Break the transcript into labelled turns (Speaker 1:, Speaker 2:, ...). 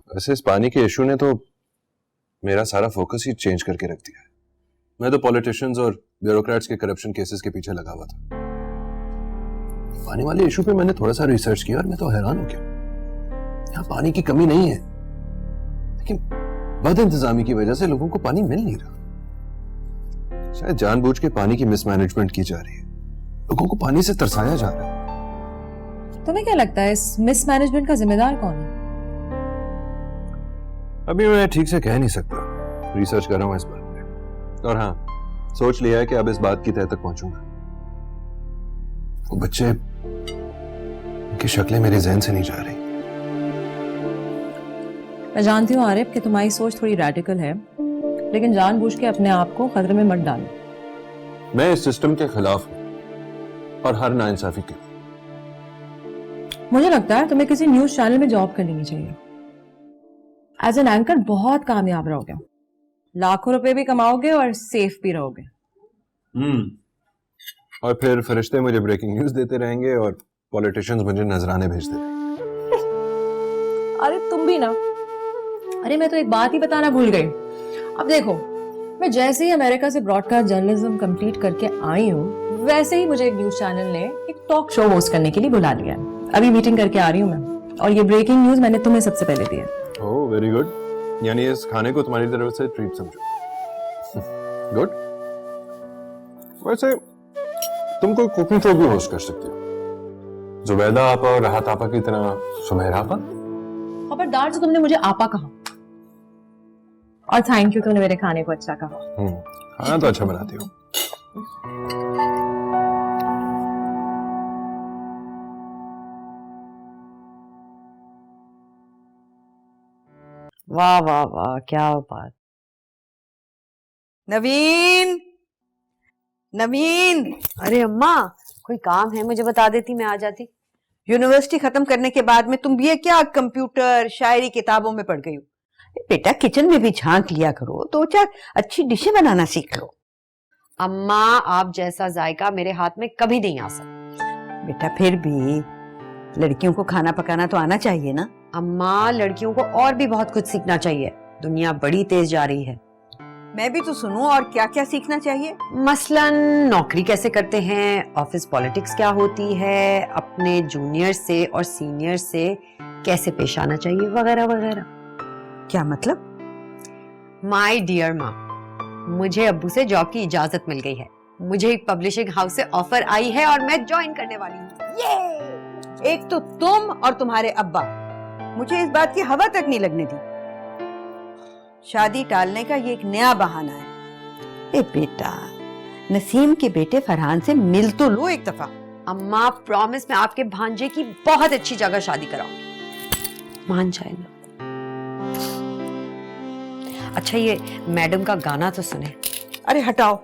Speaker 1: वैसे इस पानी के इशू ने तो मेरा सारा फोकस ही चेंज करके रख दिया है। मैं तो पॉलिटिशियंस और ब्यूरोक्रेट्स के करप्शन केसेस के पीछे लगा हुआ था। पानी वाले इशू पे मैंने थोड़ा सा रिसर्च किया और मैं तो हैरान हो गया। यहाँ पानी की कमी नहीं है, लेकिन बद इंतजामी की वजह से लोगों को पानी मिल नहीं रहा। शायद जानबूझ के पानी की मिसमैनेजमेंट की जा रही है, लोगों को पानी से तरसाया जा रहा है।
Speaker 2: तुम्हें क्या लगता है इस मिसमैनेजमेंट का जिम्मेदार कौन है?
Speaker 1: अभी मैं ठीक से कह नहीं सकता, रिसर्च कर रहा हूं इस बात पे। और हाँ, सोच लिया है कि अब इस बात की तह तक पहुंचूंगा। वो बच्चे, उनकी शक्लें मेरे ज़हन से नहीं जा रही।
Speaker 2: मैं जानती हूँ आरिफ कि तुम्हारी सोच थोड़ी रैडिकल है, लेकिन जानबूझ के अपने आप को खतरे में मत डालो।
Speaker 1: मैं इस सिस्टम के खिलाफ हूं और हर नाइंसाफी के।
Speaker 2: मुझे लगता है तुम्हें किसी न्यूज चैनल में जॉब कर लेनी चाहिए। एज एन एंकर बहुत कामयाब रहोगे, लाखों रुपए भी कमाओगे और सेफ भी रहोगे।
Speaker 1: और फिर फरिश्ते मुझे ब्रेकिंग न्यूज देते रहेंगे और पॉलिटिशियंस मुझे नजराने भेजते रहेंगे।
Speaker 2: अरे तुम भी ना। अरे मैं तो एक बात ही बताना भूल गई। अब देखो, मैं जैसे ही अमेरिका से ब्रॉडकास्ट जर्नलिज्म कंप्लीट करके आई हूँ, वैसे ही मुझे एक न्यूज चैनल ने एक टॉक शो होस्ट करने के लिए बुला लिया है। अभी मीटिंग करके आ रही हूँ मैं, और ये ब्रेकिंग न्यूज मैंने तुम्हें सबसे पहले दिया।
Speaker 1: ओह वेरी गुड, यानी इस खाने को तुम्हारी तरफ से ट्रीट समझो। गुड। वैसे तुम कोई कुकिंग शो भी होस्ट कर सकती हो, जुबैदा आपा और राहत आपा की तरह सुमेरा आपा।
Speaker 2: खबरदार से तुमने मुझे आपा कहा, और थैंक यू तुमने मेरे खाने को अच्छा कहा।
Speaker 1: खाना तो अच्छा बनाती हो।
Speaker 3: वाह वाह वाह, क्या बात। नवीन, नवीन। अरे अम्मा, कोई काम है मुझे बता देती, मैं आ जाती। यूनिवर्सिटी खत्म करने के बाद में तुम भी क्या कंप्यूटर शायरी किताबों में पड़ गई हो? बेटा किचन में भी झांक लिया करो, 2-4 अच्छी डिशें बनाना सीख लो। अम्मा, आप जैसा जायका मेरे हाथ में कभी नहीं आ सकता। बेटा फिर भी लड़कियों को खाना पकाना तो आना चाहिए ना। अम्मा, लड़कियों को और भी बहुत कुछ सीखना चाहिए, दुनिया बड़ी तेज जा रही है। मैं भी तो सुनूं और क्या क्या सीखना चाहिए। मसलन नौकरी कैसे करते हैं, ऑफिस पॉलिटिक्स क्या होती है, अपने जूनियर से और सीनियर से कैसे पेश आना चाहिए, वगैरह वगैरह। क्या मतलब? माय डियर माँ, मुझे अब्बू से जॉब की इजाजत मिल गई है। मुझे एक पब्लिशिंग हाउस से ऑफर आई है और मैं ज्वाइन करने वाली हूँ। ये एक तो तुम और तुम्हारे अब्बा मुझे इस बात की हवा तक नहीं लगने दी। शादी टालने का ये एक नया बहाना है। ए बेटा, नसीम के बेटे फरहान से मिल तो लो एक दफा। अम्मा प्रॉमिस, मैं आपके भांजे की बहुत अच्छी जगह शादी कराऊंगी, मान जाए ना। अच्छा ये मैडम का गाना तो सुने। अरे हटाओ,